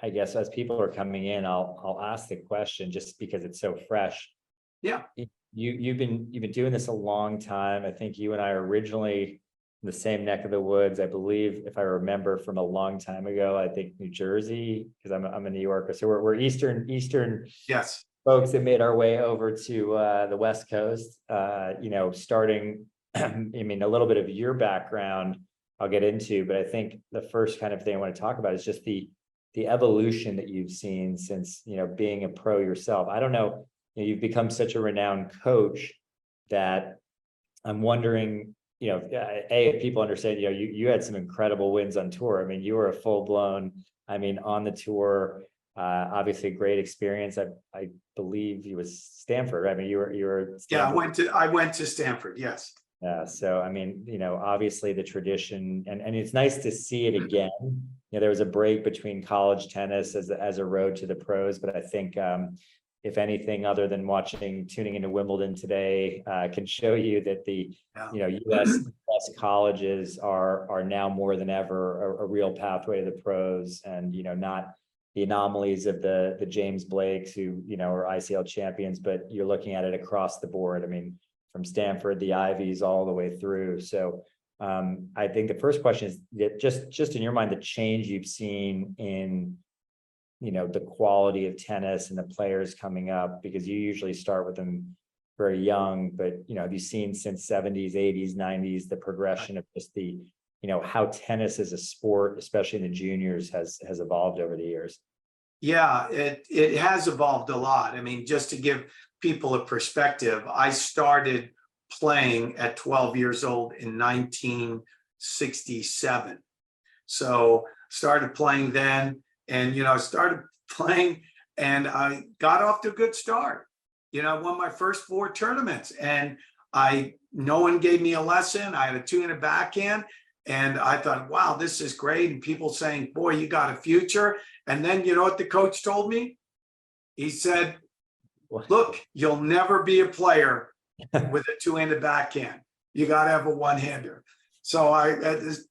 I guess as people are coming in, I'll ask the question just because it's so fresh. Yeah. You've been doing this a long time. I think you and I are originally in the same neck of the woods. I believe, if I remember from a long time ago, I think New Jersey, because I'm a New Yorker. So we're Eastern Yes. folks that made our way over to the West Coast. Starting, I mean, a little bit of your background I'll get into, but I think the first kind of thing I want to talk about is just the evolution that you've seen since, being a pro yourself. I don't know, you've become such a renowned coach that I'm wondering, if people understand, you had some incredible wins on tour. I mean, you were a full blown, on the tour, obviously great experience. I believe you was Stanford. I mean, you were Stanford. Yeah, I went to Stanford. Yes. Yeah. So, obviously the tradition, and it's nice to see it again. There was a break between college tennis as a road to the pros, but I think, if anything other than tuning into Wimbledon today, can show you that the, US colleges are now more than ever a real pathway to the pros, and, not the anomalies of the James Blakes who, are ICL champions, but you're looking at it across the board. I mean, from Stanford, the Ivies all the way through. So I think the first question is that just in your mind, the change you've seen in, the quality of tennis and the players coming up, because you usually start with them very young, but, have you seen since 70s, 80s, 90s, the progression of just the, how tennis as a sport, especially in the juniors, has evolved over the years? Yeah, it has evolved a lot. I mean, just to give people a perspective, I started playing at 12 years old in 1967. So started playing then, and started playing, and I got off to a good start. I won my first 4 tournaments, and no one gave me a lesson. I had a 2-handed backhand, and I thought, wow, this is great. And people saying, boy, you got a future. And then you know what the coach told me? He said, look, you'll never be a player with a 2-handed backhand. You got to have a one-hander. So I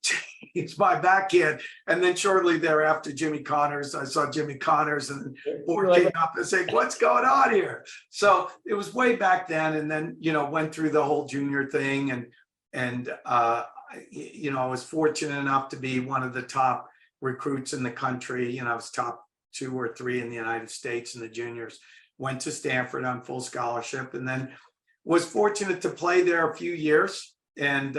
changed my backhand. And then shortly thereafter, I saw Jimmy Connors, and Ford came up and said, what's going on here? So it was way back then. And then, went through the whole junior thing. And I was fortunate enough to be one of the top recruits in the country. I was top 2 or 3 in the United States in the juniors. Went to Stanford on full scholarship, and then was fortunate to play there a few years. And,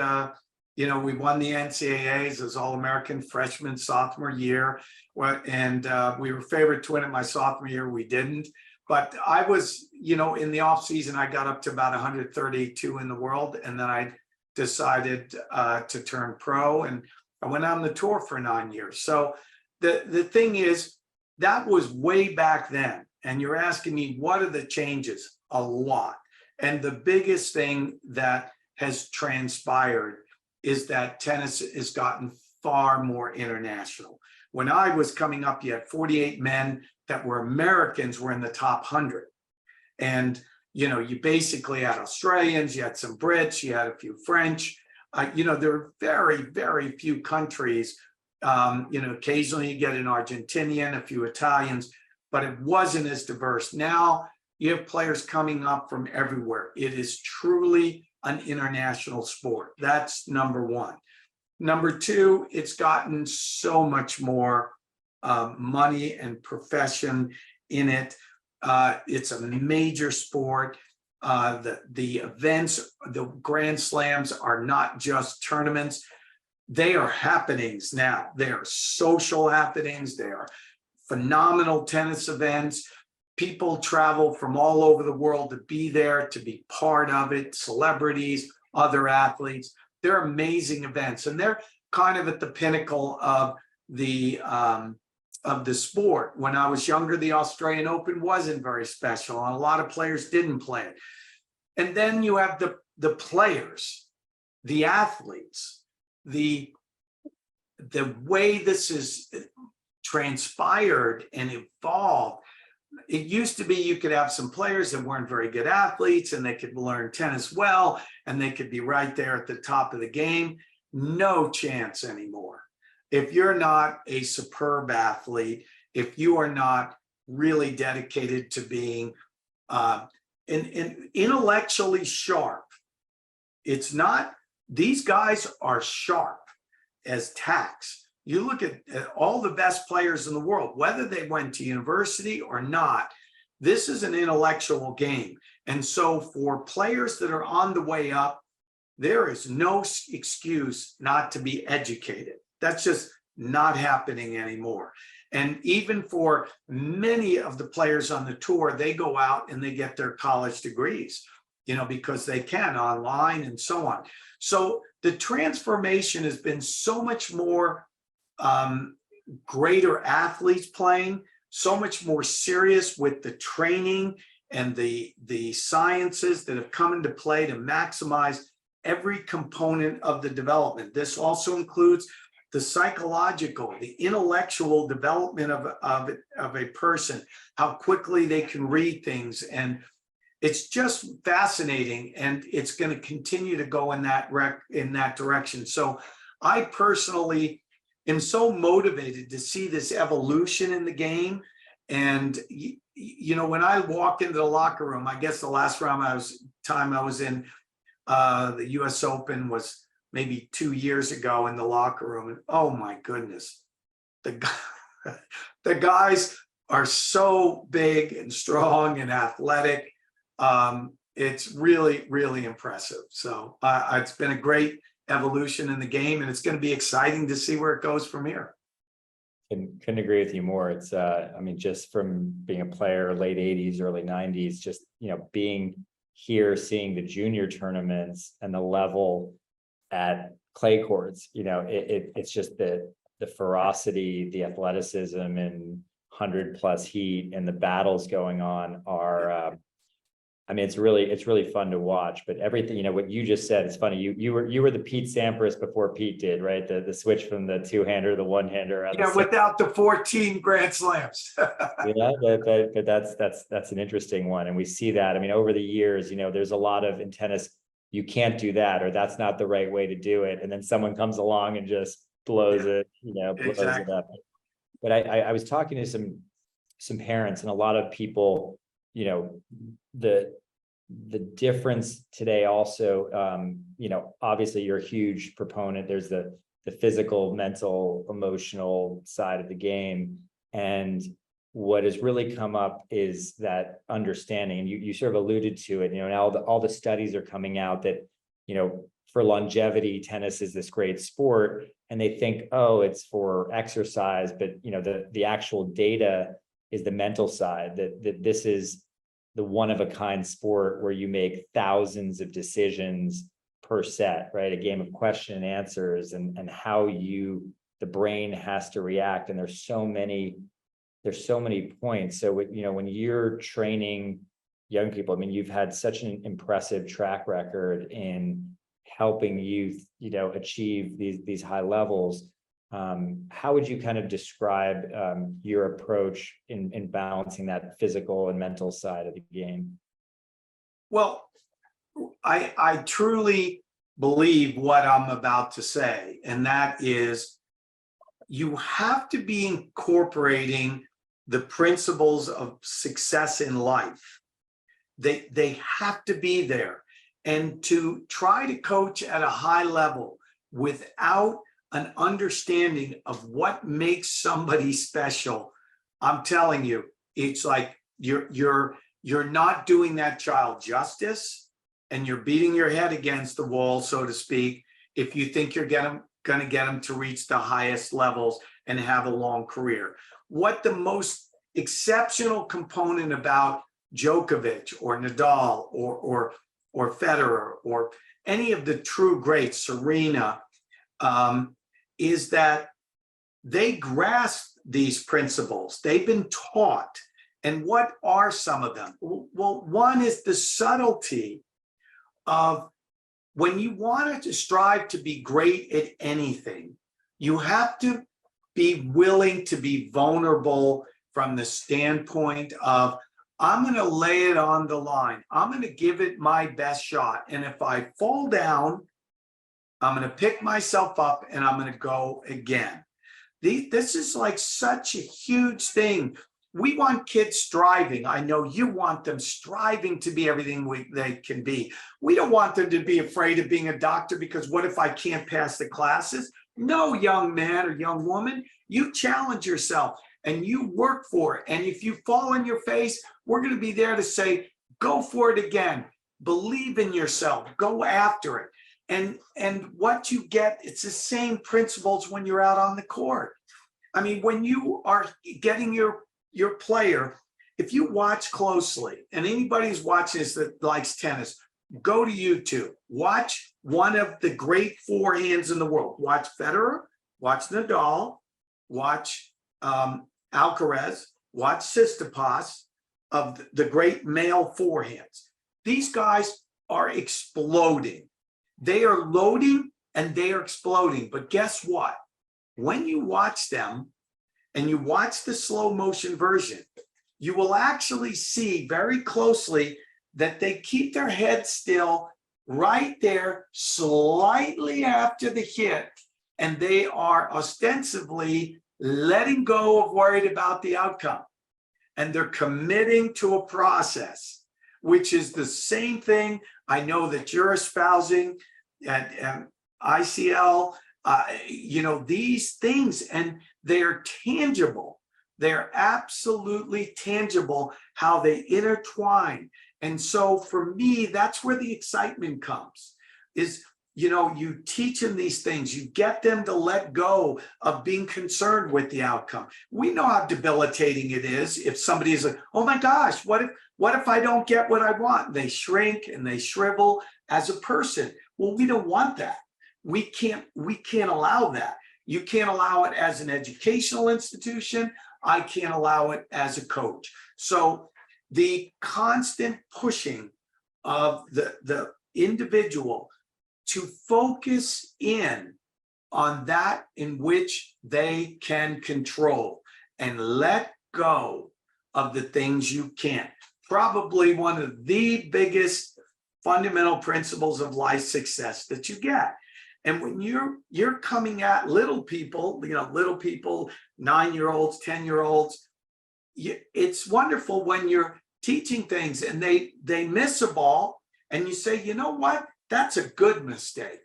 we won the NCAAs as All-American freshman, sophomore year. And we were favored to win it my sophomore year. We didn't. But I was, in the off season, I got up to about 132 in the world. And then I decided to turn pro, and I went on the tour for 9 years. So the thing is, that was way back then. And you're asking me, what are the changes? A lot. And the biggest thing that has transpired is that tennis has gotten far more international. When I was coming up, you had 48 men that were Americans were in the top 100. And, you basically had Australians, you had some Brits, you had a few French. There are very, very few countries. Occasionally you get an Argentinian, a few Italians, but it wasn't as diverse. Now you have players coming up from everywhere. It is truly an international sport. That's number one. Number two, it's gotten so much more money and profession in it. It's a major sport. The events, the Grand Slams are not just tournaments. They are happenings now. They are social happenings. They are phenomenal tennis events. People travel from all over the world to be there, to be part of it. Celebrities, other athletes. They're amazing events, and they're kind of at the pinnacle of the sport. When I was younger, the Australian Open wasn't very special, and a lot of players didn't play it. And then you have the players, the athletes, the way this is transpired and evolved. It used to be you could have some players that weren't very good athletes, and they could learn tennis well, and they could be right there at the top of the game. No chance anymore. If you're not a superb athlete, if you are not really dedicated to being intellectually sharp. It's not, these guys are sharp as tacks. You look at all the best players in the world, whether they went to university or not, this is an intellectual game. And so for players that are on the way up, there is no excuse not to be educated. That's just not happening anymore. And even for many of the players on the tour, they go out and they get their college degrees, because they can online and so on. So the transformation has been so much more greater athletes playing, so much more serious with the training and the sciences that have come into play to maximize every component of the development. This also includes the psychological, the intellectual development of a person, how quickly they can read things. And it's just fascinating, and it's going to continue to go in that direction. So I personally am so motivated to see this evolution in the game. And when I walk into the locker room, I guess the last time I was in the US Open was maybe 2 years ago in the locker room. And oh my goodness, the guys are so big and strong and athletic. It's really, really impressive. So it's been a great evolution in the game, and it's going to be exciting to see where it goes from here. Couldn't agree with you more. It's just from being a player, late 80s, early 90s, just being here, seeing the junior tournaments and the level at clay courts, it's just the ferocity, the athleticism, and 100+ heat, and the battles going on are it's really fun to watch. But everything, what you just said, it's funny. You were the Pete Sampras before Pete did, right? The switch from the two-hander, the one-hander. Yeah, without the 14 Grand Slams. Yeah, but that's an interesting one, and we see that. Over the years, there's a lot of in tennis, you can't do that, or that's not the right way to do it, and then someone comes along and just blows it, blows it up. But I was talking to some parents, and a lot of people, the difference today also, obviously you're a huge proponent. There's the physical, mental, emotional side of the game. And what has really come up is that understanding, and you sort of alluded to it, now all the studies are coming out that, for longevity, tennis is this great sport, and they think, oh, it's for exercise, but the actual data is the mental side, that this is the one-of-a-kind sport where you make thousands of decisions per set, right? A game of question and answers, and how the brain has to react. And there's so many points. So when you're training young people, you've had such an impressive track record in helping youth, achieve these high levels. How would you kind of describe your approach in balancing that physical and mental side of the game? Well, I truly believe what I'm about to say, and that is you have to be incorporating the principles of success in life. They have to be there. And to try to coach at a high level without an understanding of what makes somebody special, I'm telling you, it's like you're not doing that child justice, and you're beating your head against the wall, so to speak, if you think you're going to get them to reach the highest levels and have a long career. What the most exceptional component about Djokovic or Nadal or Federer or any of the true greats, Serena, is that they grasp these principles. They've been taught. And what are some of them? Well, one is the subtlety of when you want to strive to be great at anything, you have to be willing to be vulnerable from the standpoint of, I'm going to lay it on the line. I'm going to give it my best shot. And if I fall down, I'm going to pick myself up and I'm going to go again. This is like such a huge thing. We want kids striving. I know you want them striving to be everything they can be. We don't want them to be afraid of being a doctor because what if I can't pass the classes? No, young man or young woman, you challenge yourself and you work for it. And if you fall on your face, we're going to be there to say, go for it again. Believe in yourself. Go after it. And what you get, it's the same principles when you're out on the court. I mean, when you are getting your player, if you watch closely, and anybody who's watching this that likes tennis, go to YouTube, watch one of the great forehands in the world. Watch Federer, watch Nadal, watch Alcaraz, watch Tsitsipas, of the great male forehands. These guys are exploding. They are loading and they are exploding. But guess what? When you watch them and you watch the slow motion version, you will actually see very closely that they keep their head still right there, slightly after the hit, and they are ostensibly letting go of worried about the outcome. And they're committing to a process, which is the same thing I know that you're espousing at ICL, these things, and they're tangible. They're absolutely tangible, how they intertwine. And so for me, that's where the excitement comes, is, you teach them these things, you get them to let go of being concerned with the outcome. We know how debilitating it is if somebody is like, oh my gosh, what if I don't get what I want? They shrink and they shrivel as a person. Well, we don't want that. We can't allow that. You can't allow it as an educational institution. I can't allow it as a coach. So the constant pushing of the individual to focus in on that in which they can control and let go of the things you can't. Probably one of the biggest fundamental principles of life success that you get. And when you're coming at little people, 9-year-olds, 10-year-olds, it's wonderful when you're teaching things and they miss a ball and you say, you know what? That's a good mistake.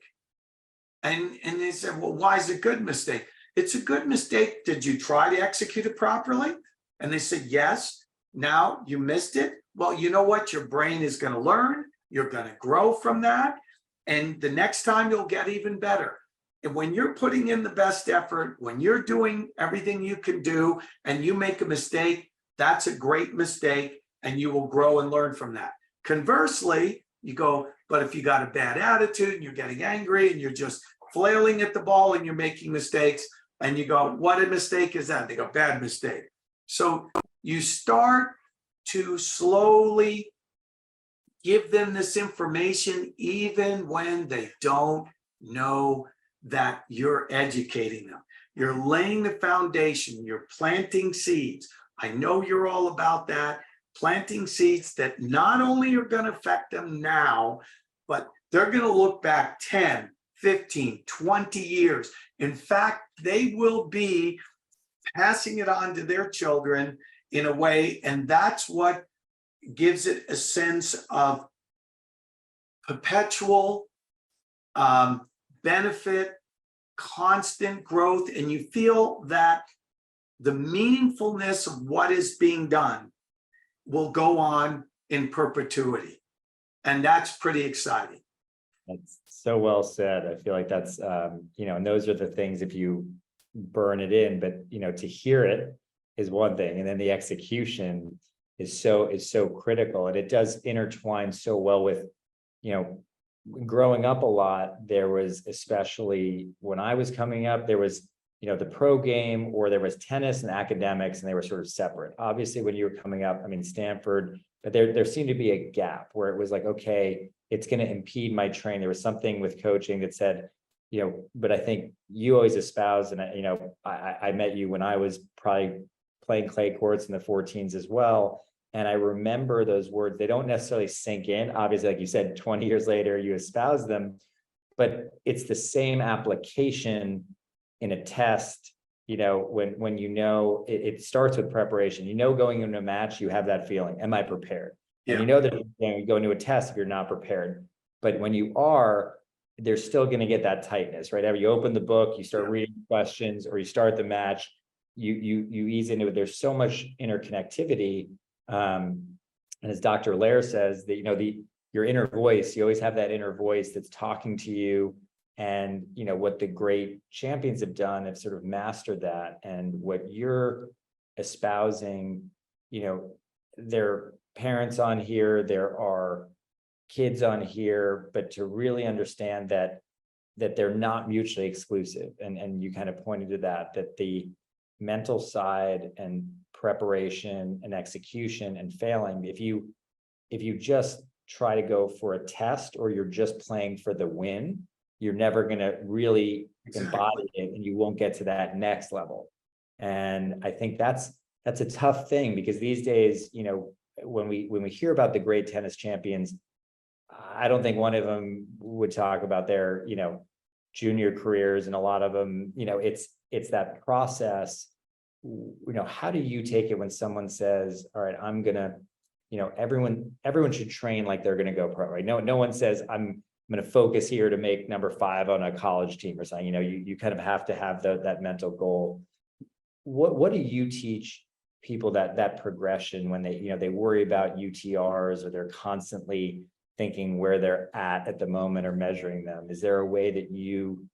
And they said, well, why is it a good mistake? It's a good mistake. Did you try to execute it properly? And they said, yes. Now you missed it. Well, you know what? Your brain is going to learn. You're going to grow from that. And the next time you'll get even better. And when you're putting in the best effort, when you're doing everything you can do and you make a mistake, that's a great mistake and you will grow and learn from that. Conversely, you go, but if you got a bad attitude and you're getting angry and you're just flailing at the ball and you're making mistakes and you go, what a mistake is that? They go, bad mistake. So you start to slowly give them this information even when they don't know that you're educating them. You're laying the foundation, you're planting seeds. I know you're all about that. Planting seeds that not only are going to affect them now, but they're going to look back 10, 15, 20 years. In fact, they will be passing it on to their children in a way, and that's what gives it a sense of perpetual benefit, constant growth, and you feel that the meaningfulness of what is being done will go on in perpetuity. And that's pretty exciting. That's so well said. I feel like that's, and those are the things, if you burn it in, but, to hear it is one thing. And then the execution is so critical. And it does intertwine so well with, growing up a lot. There was, especially when I was coming up, there was, the pro game, or there was tennis and academics, and they were sort of separate. Obviously, when you were coming up, Stanford, but there seemed to be a gap where it was like, okay, it's going to impede my training. There was something with coaching that said, but I think you always espoused, and I met you when I was probably playing clay courts in the 14s as well. And I remember those words. They don't necessarily sink in. Obviously, like you said, 20 years later, you espouse them, but it's the same application in a test, when it starts with preparation, going into a match, you have that feeling, am I prepared? And Yeah. that you go into a test if you're not prepared. But when you are, they're still going to get that tightness, right? Ever you open the book, you start reading questions, or you start the match, you ease into it. There's so much interconnectivity. And as Dr. Lair says, that your inner voice, you always have that inner voice that's talking to you. And what the great champions have done have sort of mastered that. And what you're espousing, there are parents on here, there are kids on here, but to really understand that they're not mutually exclusive. And you kind of pointed to that the mental side and preparation and execution and failing, if you just try to go for a test, or you're just playing for the win, you're never going to really embody it, and you won't get to that next level. And I think that's a tough thing, because these days, when we hear about the great tennis champions, I don't think one of them would talk about their, junior careers, and a lot of them, it's that process. How do you take it when someone says, all right, I'm gonna, everyone should train like they're gonna go pro, right? No one says I'm going to focus here to make number 5 on a college team or something. You kind of have to have that mental goal. What do you teach people that progression when they worry about UTRs, or they're constantly thinking where they're at the moment, or measuring them? Is there a way that you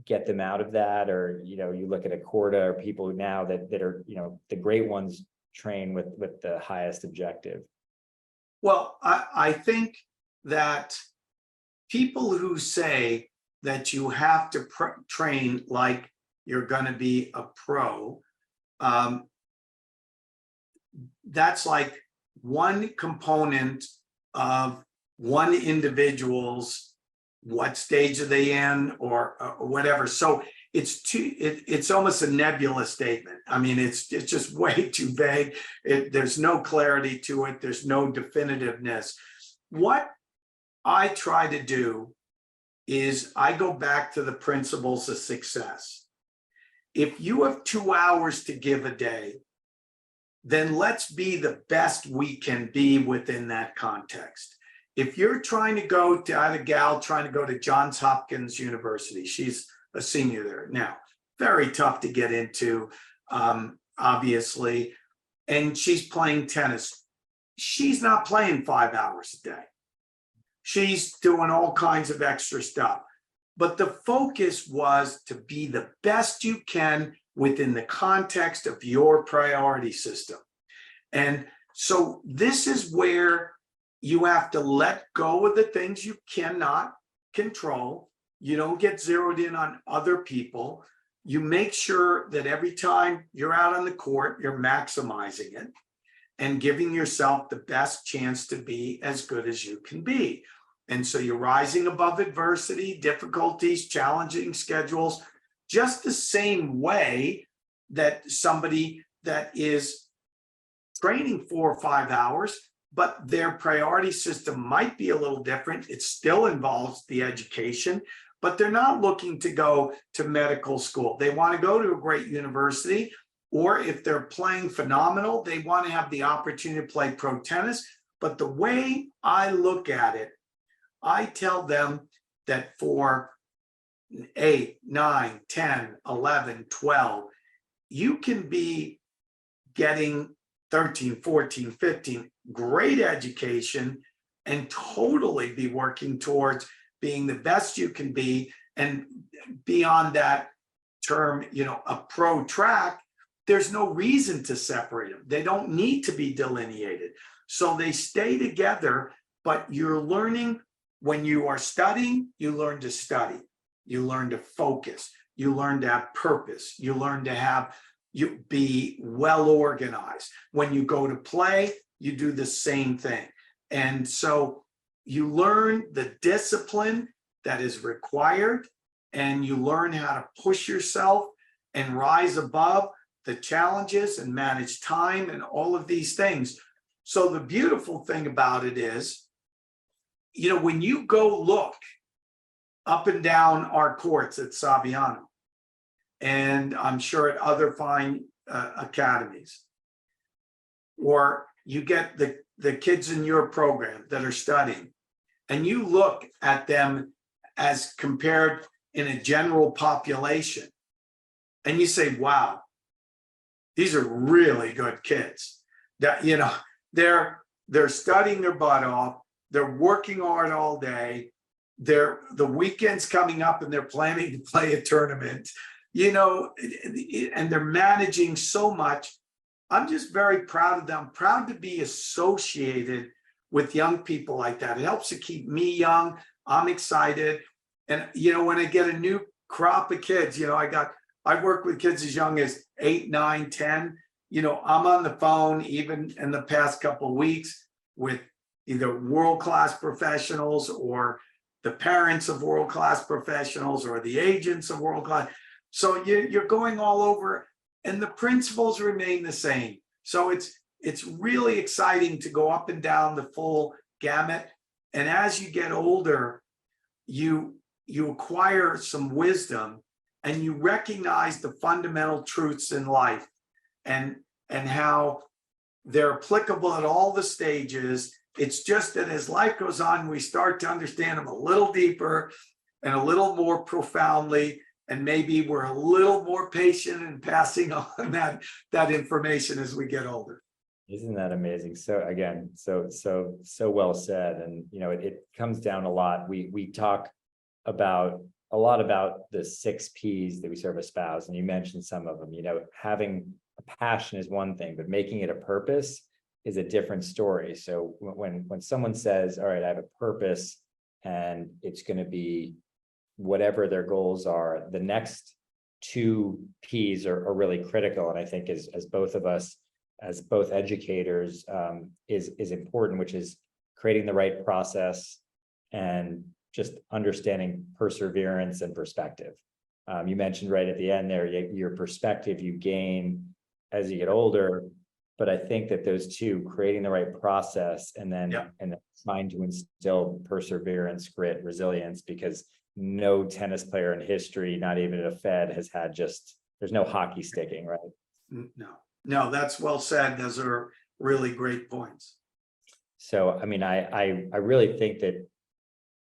get them out of that? Or, you look at a Corda, or people now that are, the great ones train with the highest objective? Well, I think that people who say that you have to train like you're going to be a pro, that's like one component of one individual's, what stage are they in, or whatever. So it's almost a nebulous statement. I mean, it's just way too vague. There's no clarity to it. There's no definitiveness. What I try to do is I go back to the principles of success. If you have 2 hours to give a day, then let's be the best we can be within that context. If you're trying to go to, I had a gal trying to go to Johns Hopkins University. She's a senior there now. Very tough to get into, obviously. And she's playing tennis. She's not playing 5 hours a day. She's doing all kinds of extra stuff. But the focus was to be the best you can within the context of your priority system. And so this is where you have to let go of the things you cannot control. You don't get zeroed in on other people. You make sure that every time you're out on the court, you're maximizing it and giving yourself the best chance to be as good as you can be. And so you're rising above adversity, difficulties, challenging schedules, just the same way that somebody that is training 4 or 5 hours, but their priority system might be a little different. It still involves the education, but they're not looking to go to medical school. They want to go to a great university, or if they're playing phenomenal, they want to have the opportunity to play pro tennis. But the way I look at it, I tell them that for 8, 9, 10, 11, 12, you can be getting 13, 14, 15, great education, and totally be working towards being the best you can be. And beyond that term, a pro track, there's no reason to separate them. They don't need to be delineated. So they stay together, but you're learning. When you are studying, you learn to study. You learn to focus. You learn to have purpose. You learn to be well organized. When you go to play, you do the same thing. And so you learn the discipline that is required, and you learn how to push yourself and rise above the challenges and manage time and all of these things. So the beautiful thing about it is, when you go look up and down our courts at Saviano, and I'm sure at other fine academies. Or you get the kids in your program that are studying, and you look at them as compared in a general population, and you say, wow, these are really good kids. That, you know, they're studying their butt off, they're working hard all day, the weekend's coming up and they're planning to play a tournament, you know, and they're managing so much. I'm just very proud of them, proud to be associated with young people like that. It helps to keep me young. I'm excited. And, you know, when I get a new crop of kids, you know, I work with kids as young as 8, 9, 10. You know, I'm on the phone even in the past couple of weeks with either world-class professionals or the parents of world-class professionals or the agents of world-class. So you're going all over, and the principles remain the same. So it's really exciting to go up and down the full gamut. And as you get older, you acquire some wisdom, and you recognize the fundamental truths in life and how they're applicable at all the stages. It's just that as life goes on, we start to understand them a little deeper and a little more profoundly, and maybe we're a little more patient in passing on that information as we get older. Isn't that amazing? So again, so well said. And you know, it comes down a lot. We talk about a lot about the 6 P's that we sort of espouse, and you mentioned some of them. You know, having a passion is one thing, but making it a purpose is a different story. So when someone says, all right, I have a purpose and it's going to be whatever their goals are, the next 2 P's are really critical. And I think as both of us, as both educators, is important, which is creating the right process and just understanding perseverance and perspective. You mentioned right at the end there, your perspective you gain as you get older, but I think that those 2, creating the right process and then trying to instill perseverance, grit, resilience, because no tennis player in history, not even at a Fed, has had there's no hockey sticking, right? No, that's well said. Those are really great points. So, I mean, I really think that,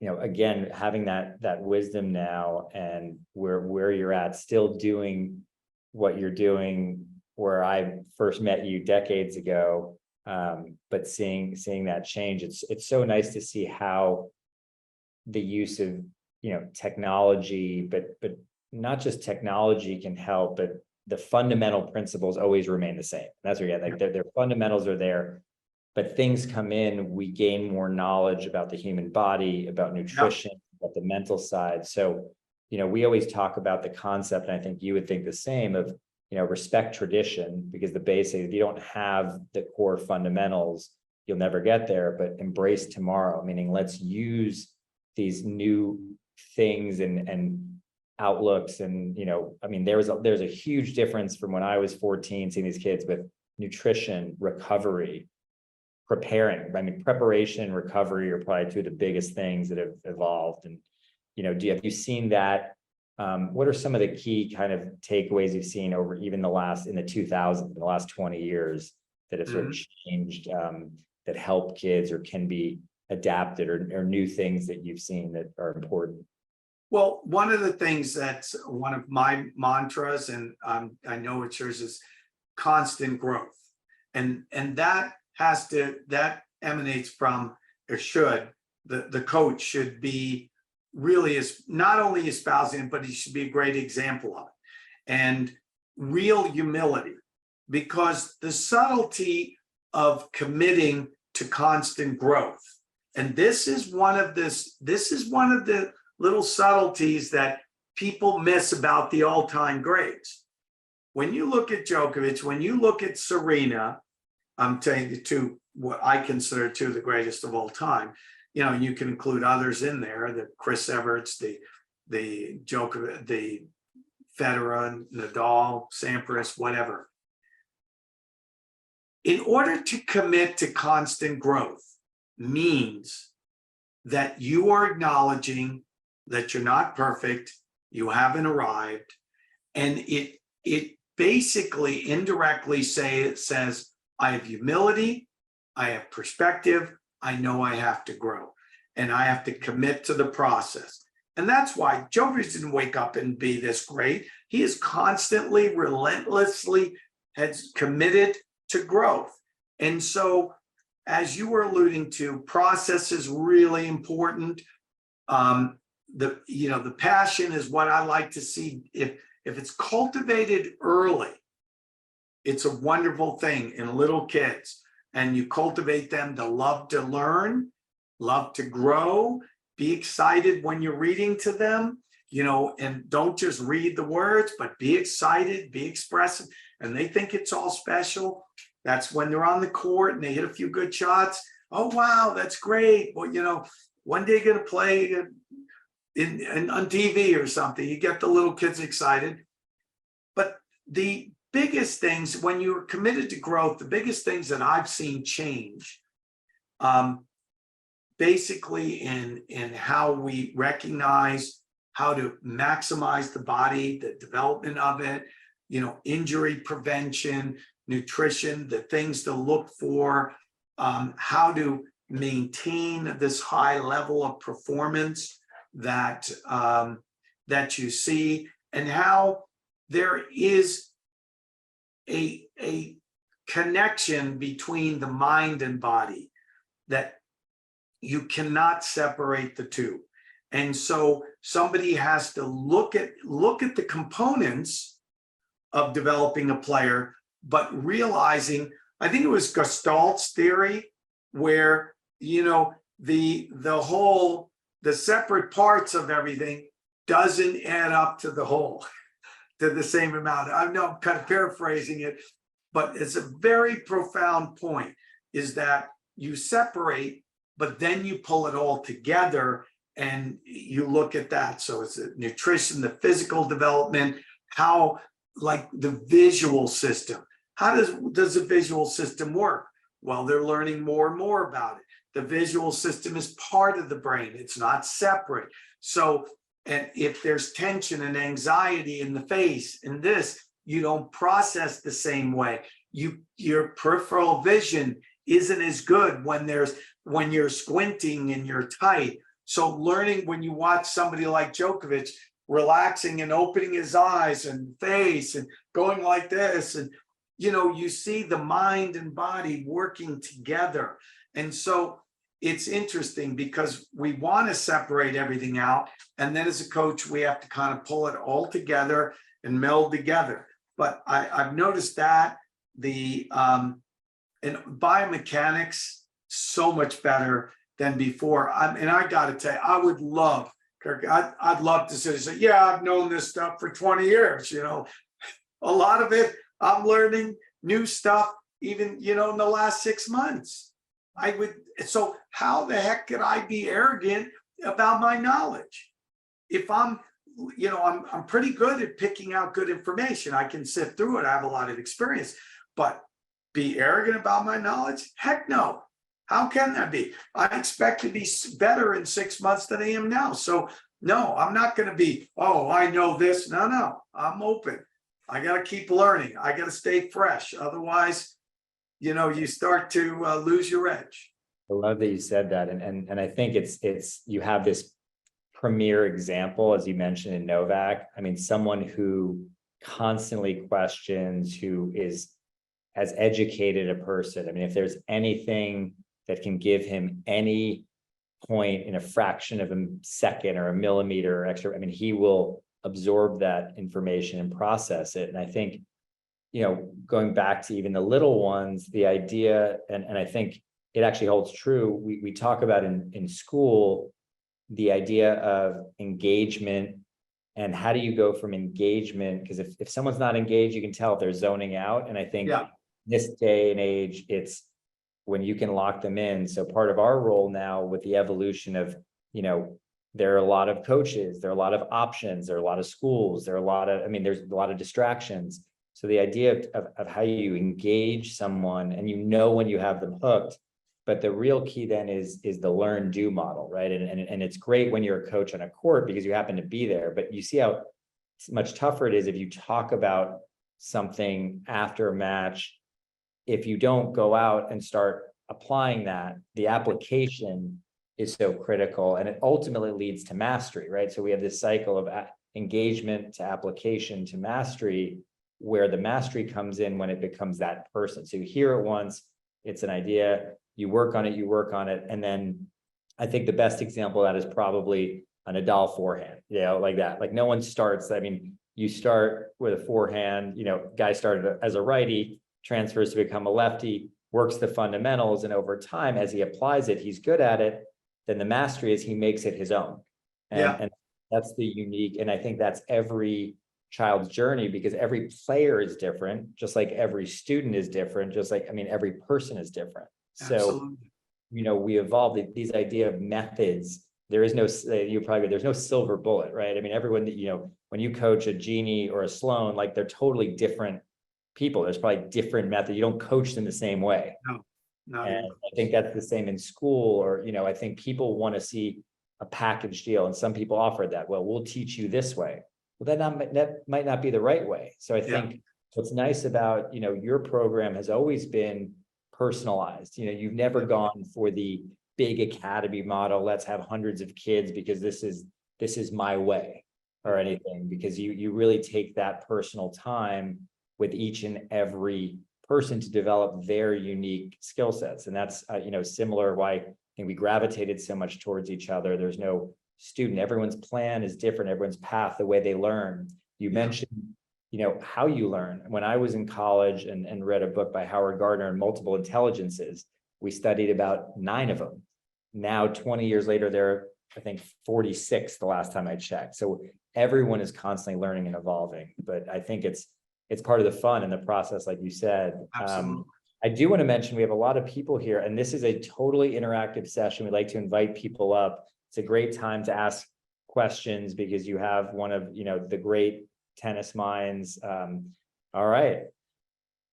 you know, again, having that wisdom now and where you're at, still doing what you're doing, where I first met you decades ago, but seeing that change, it's so nice to see how the use of, you know, technology, but not just technology can help, but the fundamental principles always remain the same. That's what like their fundamentals are there, but things come in, we gain more knowledge about the human body, about nutrition, about the mental side. So, you know, we always talk about the concept, and I think you would think the same, of, you know, respect tradition, because the basic, if you don't have the core fundamentals, you'll never get there. But embrace tomorrow, meaning let's use these new things and outlooks. And, you know, I mean, there's a huge difference from when I was 14, seeing these kids with nutrition, recovery, preparing. I mean, preparation and recovery are probably 2 of the biggest things that have evolved. And, you know, have you seen that? What are some of the key kind of takeaways you've seen over even the last 20 years that have sort of changed, that help kids or can be adapted, or new things that you've seen that are important? Well, one of the things that's one of my mantras, and I know it's yours, is constant growth. And that emanates from, or should, the coach should be really is not only espousing it, but he should be a great example of it. And real humility, because the subtlety of committing to constant growth. And this is one of the little subtleties that people miss about the all-time greats. When you look at Djokovic, when you look at Serena, I'm telling you what I consider 2 of the greatest of all time. You know, you can include others in there, the Chris Everts, the Djokovic, the Federer, Nadal, Sampras, whatever. In order to commit to constant growth means that you are acknowledging that you're not perfect, you haven't arrived, And it basically indirectly says, I have humility, I have perspective, I know I have to grow, and I have to commit to the process. And that's why Djokovic didn't wake up and be this great. He is constantly, relentlessly has committed to growth. And so, as you were alluding to, process is really important. The passion is what I like to see. If it's cultivated early, it's a wonderful thing in little kids, and you cultivate them to love to learn, love to grow, be excited when you're reading to them, and don't just read the words, but be excited, be expressive, and they think it's all special. That's when they're on the court and they hit a few good shots. Oh, wow, that's great. Well, one day you're going to play on TV or something. You get the little kids excited. But the biggest things, when you're committed to growth, the biggest things that I've seen change, basically in how we recognize how to maximize the body, the development of it, injury prevention, nutrition, the things to look for, how to maintain this high level of performance that you see, and how there is a connection between the mind and body, that you cannot separate the two. And so somebody has to look at the components of developing a player, but realizing, I think it was Gestalt's theory, where the separate parts of everything doesn't add up to the whole, to the same amount. I know I'm kind of paraphrasing it, but it's a very profound point, is that you separate, but then you pull it all together and you look at that. So it's the nutrition, the physical development, how, like the visual system. How does the visual system work? Well, they're learning more and more about it. The visual system is part of the brain. It's not separate. So, and if there's tension and anxiety in the face, in this, you don't process the same way. Your peripheral vision isn't as good when you're squinting and you're tight. So learning, when you watch somebody like Djokovic relaxing and opening his eyes and face and going like this, and you see the mind and body working together. And so it's interesting, because we want to separate everything out, and then as a coach we have to kind of pull it all together and meld together. But I've noticed that and biomechanics so much better than before. And I got to tell you, I would love, Kirk, I'd love to sit and say, yeah, I've known this stuff for 20 years. A lot of it, I'm learning new stuff, even, in the last 6 months. So how the heck could I be arrogant about my knowledge? If I'm pretty good at picking out good information. I can sift through it. I have a lot of experience, but be arrogant about my knowledge? Heck no. How can that be? I expect to be better in 6 months than I am now. So no, I'm not going to be, oh, I know this. No, I'm open. I got to keep learning. I got to stay fresh. Otherwise, you start to lose your edge. I love that you said that. And I think it's you have this premier example, as you mentioned, in Novak. I mean, someone who constantly questions, who is as educated a person. I mean, if there's anything that can give him any point in a fraction of a second or a millimeter or extra, I mean, he will absorb that information and process it. And I think, going back to even the little ones, the idea, and I think it actually holds true. We talk about in school, the idea of engagement, and how do you go from engagement? Because if someone's not engaged, you can tell if they're zoning out. And I think this day and age, it's when you can lock them in. So part of our role now with the evolution of, there are a lot of coaches, there are a lot of options, there are a lot of schools, there's a lot of distractions. So the idea of how you engage someone, and when you have them hooked, but the real key then is the learn do model, right? And it's great when you're a coach on a court because you happen to be there, but you see how much tougher it is if you talk about something after a match. If you don't go out and start applying that, the application is so critical, and it ultimately leads to mastery, right? So we have this cycle of engagement to application to mastery, where the mastery comes in when it becomes that person. So you hear it once, it's an idea, you work on it, and then I think the best example of that is probably a Nadal forehand, like that. Like no one starts, I mean, you start with a forehand, guy started as a righty, transfers to become a lefty, works the fundamentals, and over time, as he applies it, he's good at it. Then the mastery is he makes it his own. And that's the unique, and I think that's every child's journey, because every player is different, just like every student is different, just like, I mean, every person is different. So, Absolutely. we evolved these idea of methods. There is no, there's no silver bullet, right? I mean, everyone that, when you coach a Genie or a Sloan, like they're totally different people. There's probably different methods. You don't coach them the same way. No, not And even. I think that's the same in school, or, I think people want to see a package deal, and some people offer that. Well, we'll teach you this way. Well, that might not be the right way. So I think what's nice about, your program has always been personalized. You've never gone for the big academy model. Let's have hundreds of kids because this is my way, or anything, because you really take that personal time with each and every person to develop their unique skill sets. And that's, similar why I think we gravitated so much towards each other. There's no student, everyone's plan is different, everyone's path, the way they learn. You mentioned, how you learn. When I was in college and read a book by Howard Gardner on multiple intelligences, we studied about 9 of them. Now, 20 years later, there are, I think, 46 the last time I checked. So everyone is constantly learning and evolving, but I think it's part of the fun and the process, like you said. Absolutely. I do want to mention, we have a lot of people here, and this is a totally interactive session. We'd like to invite people up. It's a great time to ask questions because you have one of, the great tennis minds. All right.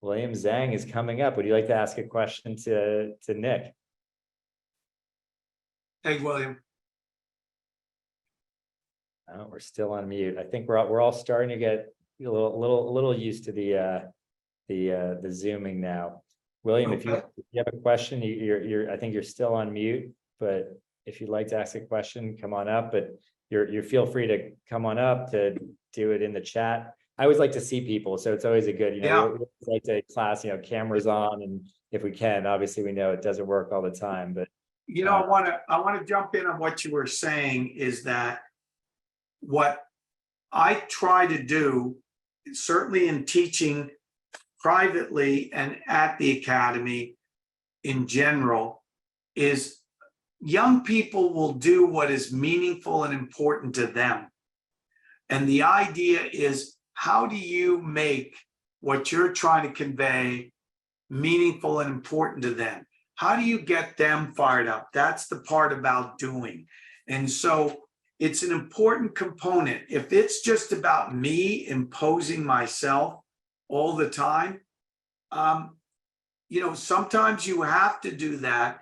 William Zhang is coming up. Would you like to ask a question to Nick? Hey, William. Oh, we're still on mute. I think we're all starting to get a little used to the Zooming now. William, if you have a question, I think you're still on mute, but if you'd like to ask a question, come on up. But you feel free to come on up, to do it in the chat. I always like to see people, so it's always a good, we like to class, cameras on, and if we can, obviously we know it doesn't work all the time, but I want to jump in on what you were saying, is that what I try to do, certainly in teaching privately and at the academy in general, is young people will do what is meaningful and important to them. And the idea is, how do you make what you're trying to convey meaningful and important to them? How do you get them fired up? That's the part about doing. And so it's an important component. If it's just about me imposing myself all the time, sometimes you have to do that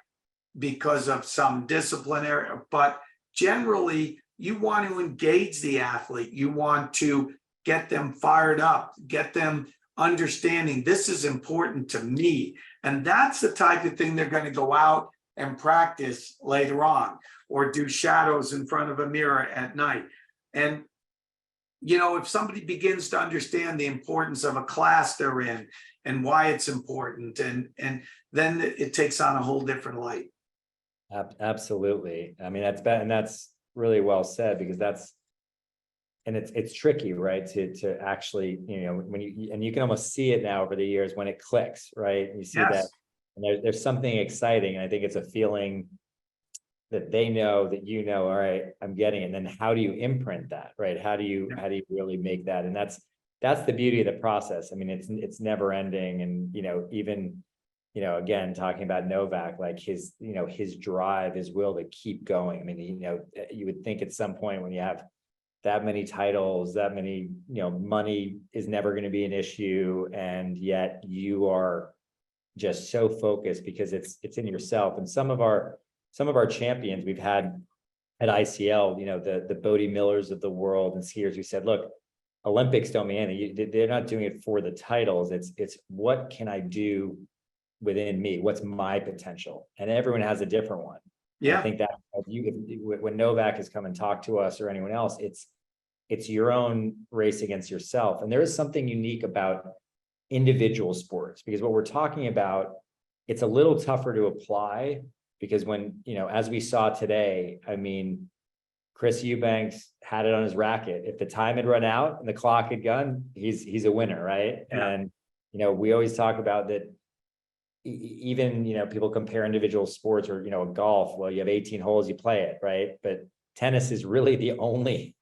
because of some disciplinary, but generally you want to engage the athlete. You want to get them fired up, get them understanding this is important to me. And that's the type of thing they're going to go out and practice later on, or do shadows in front of a mirror at night. And, if somebody begins to understand the importance of a class they're in and why it's important, and then it takes on a whole different light. Absolutely. I mean, that's really well said, because it's tricky, right? To actually, when you can almost see it now over the years when it clicks, right? You see that, and there's something exciting. And I think it's a feeling that they know that, all right, I'm getting it. And then how do you imprint that, right? How do you really make that? And that's the beauty of the process. I mean, it's never ending. And, even, again, talking about Novak, like his drive, his will to keep going. I mean, you would think at some point when you have that many titles, that many, money is never going to be an issue. And yet you are just so focused because it's in yourself. And some of our champions we've had at ICL, the Bodie Millers of the world and skiers who said, look, Olympics don't mean anything. They're not doing it for the titles. It's what can I do within me? What's my potential? And everyone has a different one. I think that when Novak has come and talked to us or anyone else, it's your own race against yourself. And there is something unique about individual sports, because what we're talking about, it's a little tougher to apply, because when, as we saw today, I mean, Chris Eubanks had it on his racket. If the time had run out and the clock had gone, he's a winner, right? Yeah. And, we always talk about that. Even, people compare individual sports or, golf. Well, you have 18 holes, you play it, right? But tennis is really the only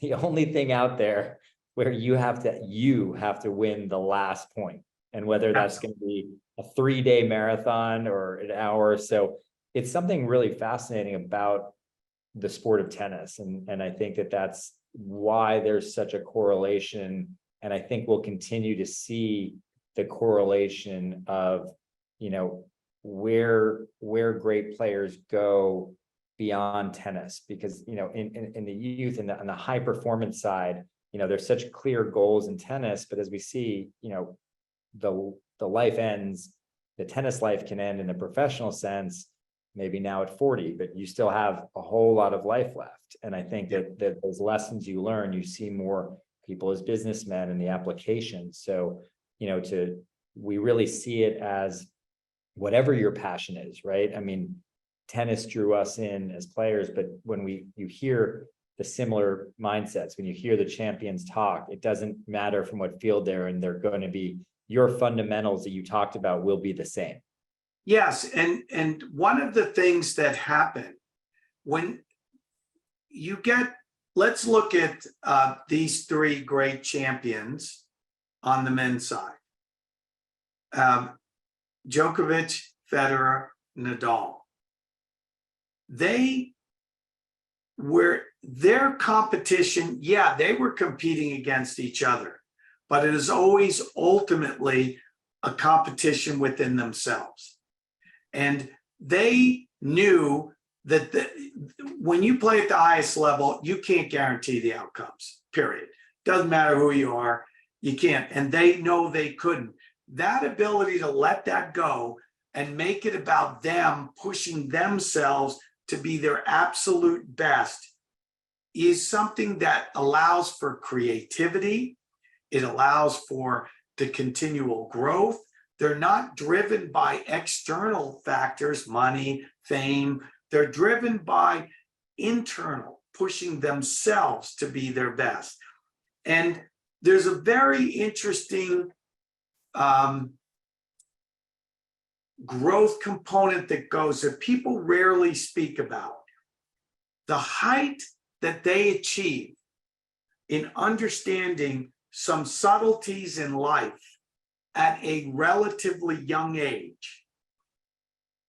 thing out there where you have to win the last point. And whether that's going to be a 3-day marathon or an hour. So it's something really fascinating about the sport of tennis. And I think that's why there's such a correlation. And I think we'll continue to see the correlation of, where great players go beyond tennis, because, in the youth and on the high performance side, there's such clear goals in tennis, but as we see, the life ends, the tennis life can end in a professional sense, maybe now at 40, but you still have a whole lot of life left. And I think that those lessons you learn, you see more people as businessmen and the application. So, we really see it as whatever your passion is, right? I mean, tennis drew us in as players, but when you hear the similar mindsets, when you hear the champions talk, it doesn't matter from what field they're in, they're going to be, your fundamentals that you talked about will be the same. Yes, and one of the things that happen when you get, let's look at these 3 great champions on the men's side. Djokovic, Federer, Nadal. They were their competition. Yeah, they were competing against each other, but it is always ultimately a competition within themselves. And they knew that when you play at the highest level, you can't guarantee the outcomes, period. Doesn't matter who you are, you can't. And they know they couldn't. That ability to let that go and make it about them pushing themselves to be their absolute best is something that allows for creativity. It allows for the continual growth. They're not driven by external factors, money, fame. They're driven by internal, pushing themselves to be their best. And there's a very interesting growth component that goes that people rarely speak about. The height that they achieve in understanding some subtleties in life at a relatively young age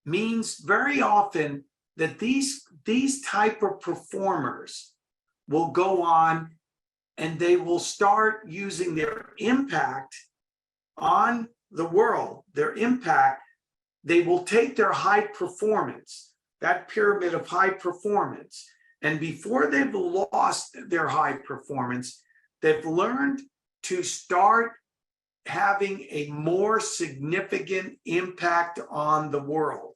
means very often that these type of performers will go on and they will start using their impact on the world, their impact. They will take their high performance, that pyramid of high performance, and before they've lost their high performance, they've learned to start having a more significant impact on the world,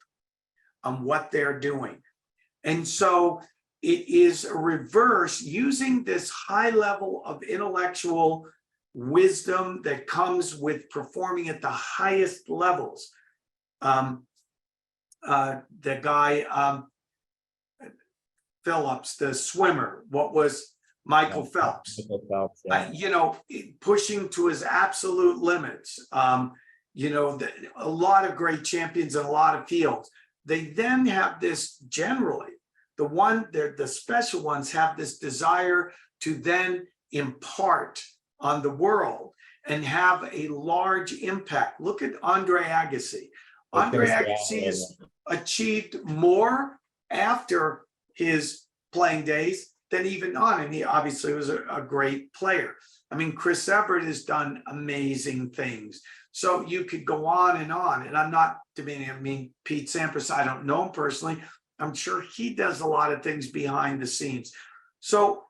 on what they're doing. And so it is a reverse, using this high level of intellectual wisdom that comes with performing at the highest levels. The guy, Phillips, the swimmer, what was Michael Phelps? Michael Phelps, yeah. Pushing to his absolute limits. A lot of great champions in a lot of fields. They then have this generally, the special ones have this desire to then impart on the world and have a large impact. Look at Andre Agassi. Andre Agassi has achieved more after his playing days than even on, and he obviously was a great player. I mean, Chris Evert has done amazing things. So you could go on, and I'm not demeaning, I mean, Pete Sampras, I don't know him personally. I'm sure he does a lot of things behind the scenes. So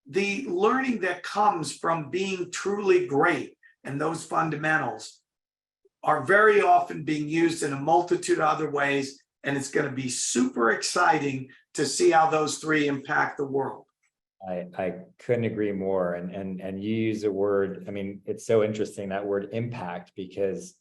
the learning that comes from being truly great and those fundamentals are very often being used in a multitude of other ways. And it's going to be super exciting to see how those three impact the world. I couldn't agree more. And you use a word, I mean, it's so interesting, that word impact, because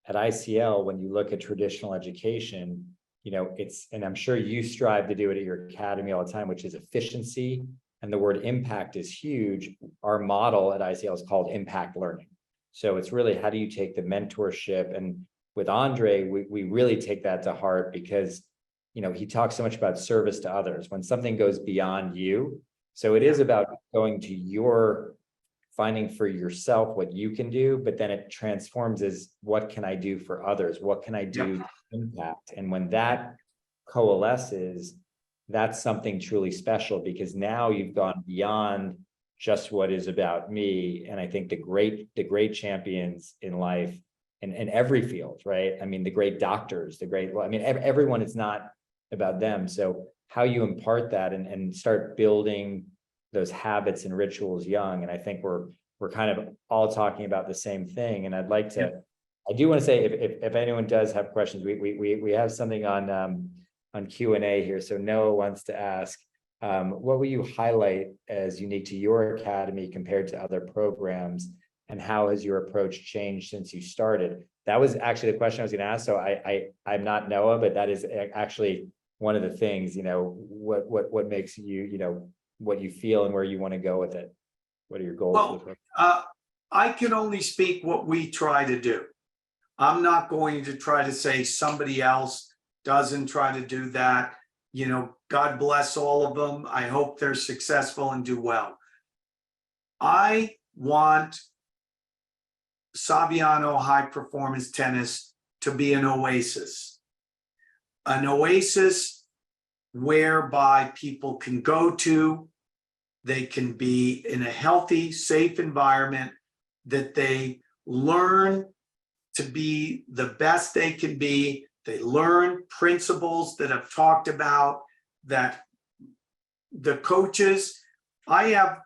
at ICL, when you look at traditional education, it's, and I'm sure you strive to do it at your academy all the time, which is efficiency. And the word impact is huge. Our model at ICL is called impact learning. So it's really, how do you take the mentorship? And with Andre, we really take that to heart, because, he talks so much about service to others when something goes beyond you. So it is about going to your, finding for yourself what you can do, but then it transforms as, what can I do for others? What can I do to impact? And when that coalesces, that's something truly special, because now you've gone beyond just what is about me. And I think the great champions in life, in every field, right? I mean, the great doctors, everyone, it's not about them. So how you impart that and start building those habits and rituals young. And I think we're kind of all talking about the same thing. And I'd like to, I do want to say, if anyone does have questions, we have something on Q&A here. So Noah wants to ask, what will you highlight as unique to your academy compared to other programs? And how has your approach changed since you started? That was actually the question I was going to ask. So I'm not Noah, but that is actually one of the things, what makes you, what you feel and where you want to go with it. What are your goals? Well, I can only speak what we try to do. I'm not going to try to say somebody else doesn't try to do that. God bless all of them. I hope they're successful and do well. I want Saviano high performance tennis to be an oasis whereby people can go to, they can be in a healthy, safe environment, that they learn to be the best they can be. They learn principles that I've talked about, that the coaches, I have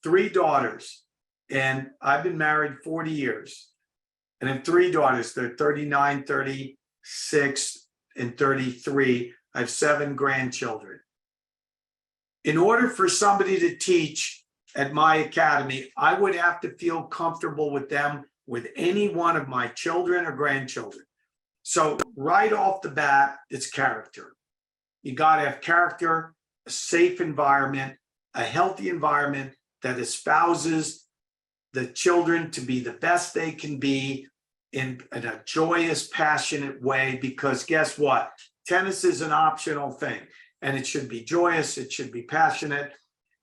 3 daughters and I've been married 40 years. And I have 3 daughters, they're 39, 36, and 33. I have 7 grandchildren. In order for somebody to teach at my academy, I would have to feel comfortable with them, with any one of my children or grandchildren. So right off the bat, it's character. You got to have character, a safe environment, a healthy environment that espouses the children to be the best they can be in a joyous, passionate way, because guess what? Tennis is an optional thing, and it should be joyous, it should be passionate,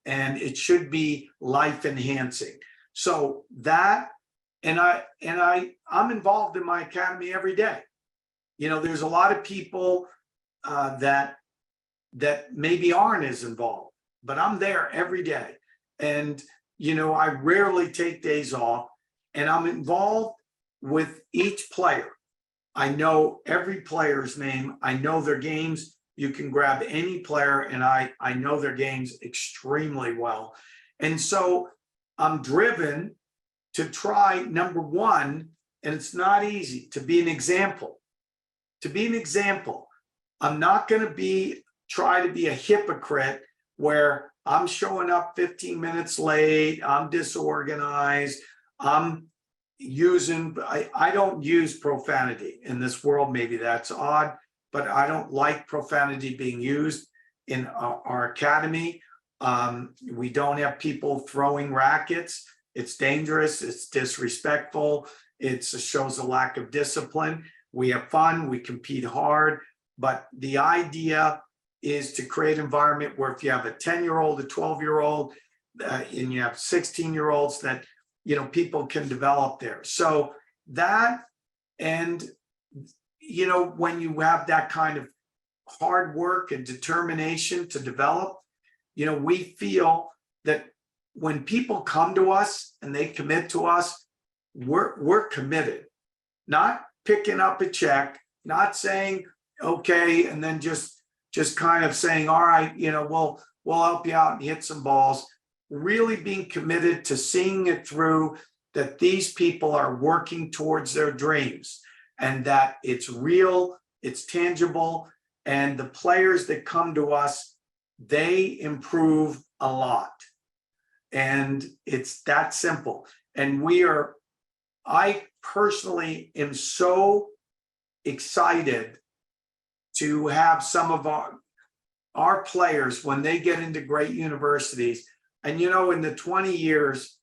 and it should be life enhancing. So that, I'm involved in my academy every day. There's a lot of people that maybe aren't as involved, but I'm there every day. And, I rarely take days off, and I'm involved with each player. I know every player's name. I know their games. You can grab any player, and I know their games extremely well. And so I'm driven to try, number one, and it's not easy, to be an example. To be an example. I'm not going to try to be a hypocrite where I'm showing up 15 minutes late, I'm disorganized, I don't use profanity in this world. Maybe that's odd, but I don't like profanity being used in our academy. We don't have people throwing rackets. It's dangerous. It's disrespectful. It shows a lack of discipline. We have fun. We compete hard. But the idea is to create an environment where if you have a 10-year-old, a 12-year-old, and you have 16-year-olds, that people can develop there. So that, and when you have that kind of hard work and determination to develop, we feel that when people come to us and they commit to us, we're committed. Not picking up a check, not saying okay, and then just kind of saying, all right, we'll help you out and hit some balls. really being committed to seeing it through, that these people are working towards their dreams and that it's real, it's tangible, and the players that come to us, they improve a lot. And it's that simple. And I personally am so excited to have some of our players when they get into great universities. And, you know, in the 20 years,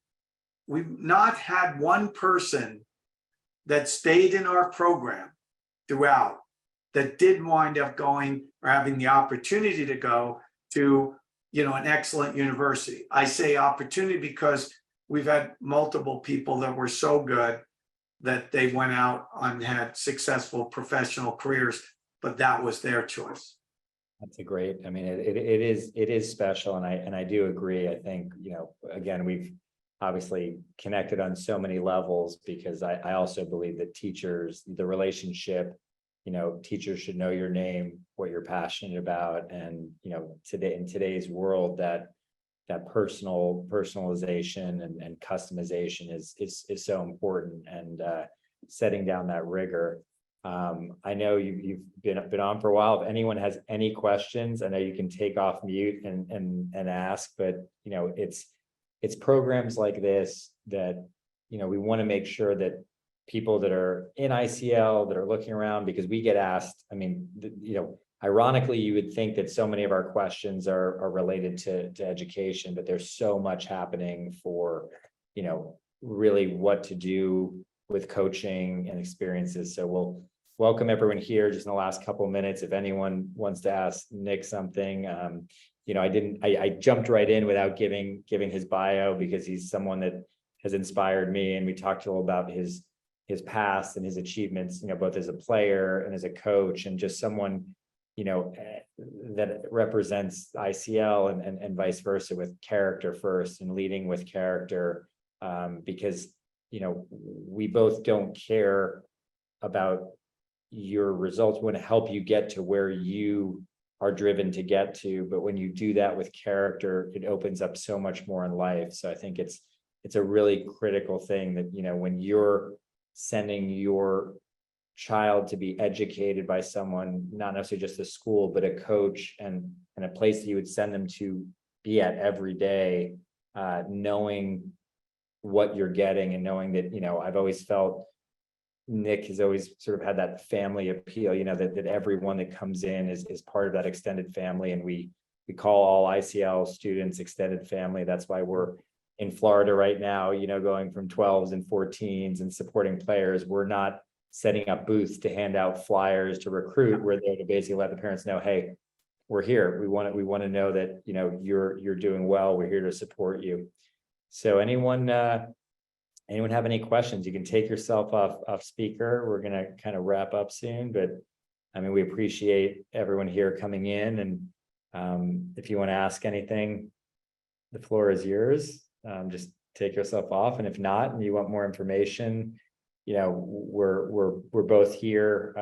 we've not had one person that stayed in our program throughout that did wind up going or having the opportunity to go to, you know, an excellent university. I say opportunity because we've had multiple people that were so good that they went out and had successful professional careers, but that was their choice. That's a great, I mean, it is special. And I do agree. I think, you know, again, we've obviously connected on so many levels, because I also believe that teachers, the relationship, you know, teachers should know your name, what you're passionate about. And, you know, today, in today's world, that personalization and customization is so important, and setting down that rigor. I know you've been on for a while. If anyone has any questions, I know you can take off mute and ask, but you know, it's programs like this that, you know, we want to make sure that people that are in ICL, that are looking around, because we get asked, I mean, you know, ironically, you would think that so many of our questions are related to education, but there's so much happening for, you know, really what to do with coaching and experiences. So we'll welcome everyone here just in the last couple of minutes. If anyone wants to ask Nick something, you know, I jumped right in without giving his bio, because he's someone that has inspired me. And we talked a little about his past and his achievements, you know, both as a player and as a coach, and just someone, you know, that represents ICL and vice versa, with character first and leading with character, because, you know, we both don't care about your results. We want to help you get to where you are driven to get to, but when you do that with character, it opens up so much more in life. So I think it's a really critical thing that, you know, when you're sending your child to be educated by someone, not necessarily just a school, but a coach and a place that you would send them to be at every day, knowing what you're getting, and knowing that, you know, I've always felt Nick has always sort of had that family appeal, you know, that everyone that comes in is part of that extended family. And we call all ICL students extended family. That's why we're in Florida right now, you know, going from 12s and 14s and supporting players. We're not setting up booths to hand out flyers to recruit. We're there to basically let the parents know, hey, we're here. We want to know that, you know, you're doing well. We're here to support you. So anyone have any questions? You can take yourself off speaker. We're going to kind of wrap up soon, but I mean, we appreciate everyone here coming in. And if you want to ask anything, the floor is yours. Just take yourself off. And if not, and you want more information, you know, we're both here,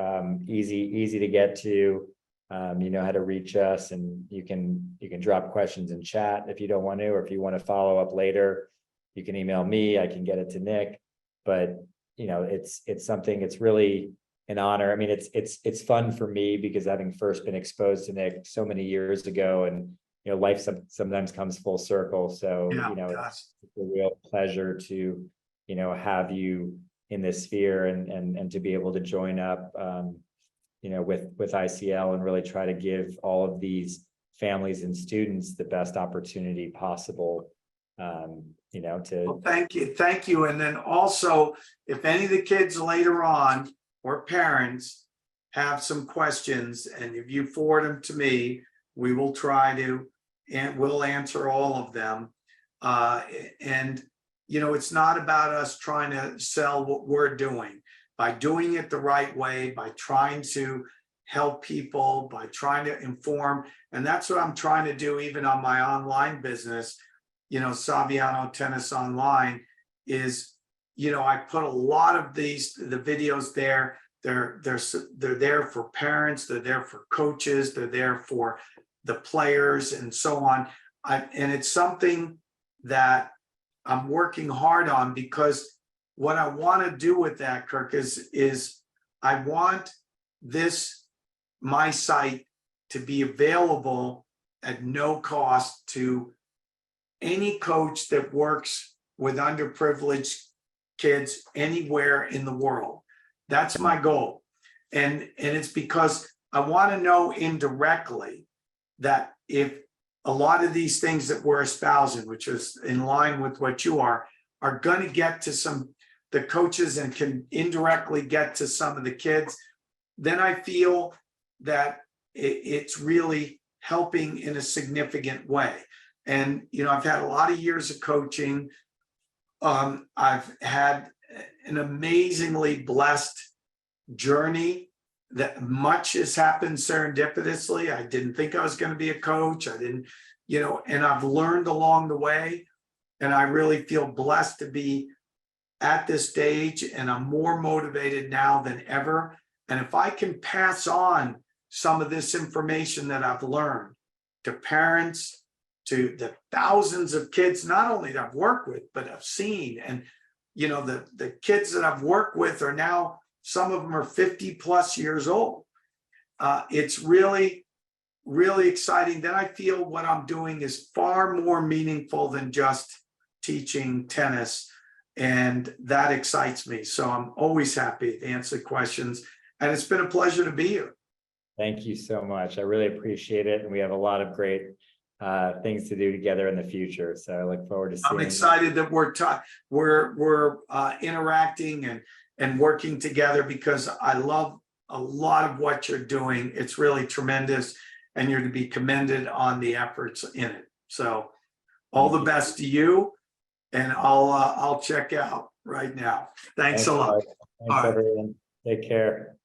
easy to get to. You know how to reach us, and you can drop questions in chat if you don't want to, or if you want to follow up later, you can email me, I can get it to Nick. But you know, it's something, it's really an honor. I mean, it's fun for me, because having first been exposed to Nick so many years ago, and you know, life sometimes comes full circle. So Yeah, you know, it's a real pleasure to, you know, have you in this sphere, and to be able to join up, you know, with ICL, and really try to give all of these families and students the best opportunity possible. You know, well, thank you. And then also, if any of the kids later on or parents have some questions, and if you forward them to me, we will try to, and we'll answer all of them. And you know, it's not about us trying to sell what we're doing. By doing it the right way, by trying to help people, by trying to inform, and that's what I'm trying to do even on my online business. You know, Saviano Tennis Online is, you know, I put a lot of the videos there. They're there for parents, they're there for coaches, they're there for the players, and so on. And it's something that I'm working hard on, because what I want to do with that, Kirk, is I want my site to be available at no cost to any coach that works with underprivileged kids anywhere in the world. That's my goal. And it's because I want to know indirectly that if a lot of these things that we're espousing, which is in line with what you are going to get to the coaches and can indirectly get to some of the kids, then I feel that it's really helping in a significant way. And, I've had a lot of years of coaching. I've had an amazingly blessed journey, that much has happened serendipitously. I didn't think I was going to be a coach. I didn't, and I've learned along the way. And I really feel blessed to be at this stage, and I'm more motivated now than ever. And if I can pass on some of this information that I've learned to parents, to the thousands of kids, not only that I've worked with, but I've seen, and the kids that I've worked with are now, some of them are 50 plus years old. It's really, really exciting. Then I feel what I'm doing is far more meaningful than just teaching tennis. And that excites me. So I'm always happy to answer questions. And it's been a pleasure to be here. Thank you so much. I really appreciate it. And we have a lot of great things to do together in the future. So I look forward to seeing. I'm excited that we're interacting and working together, because I love a lot of what you're doing. It's really tremendous, and you're to be commended on the efforts in it. So all the best to you, and I'll check out right now. Thanks a lot. Thanks, everyone. Take care.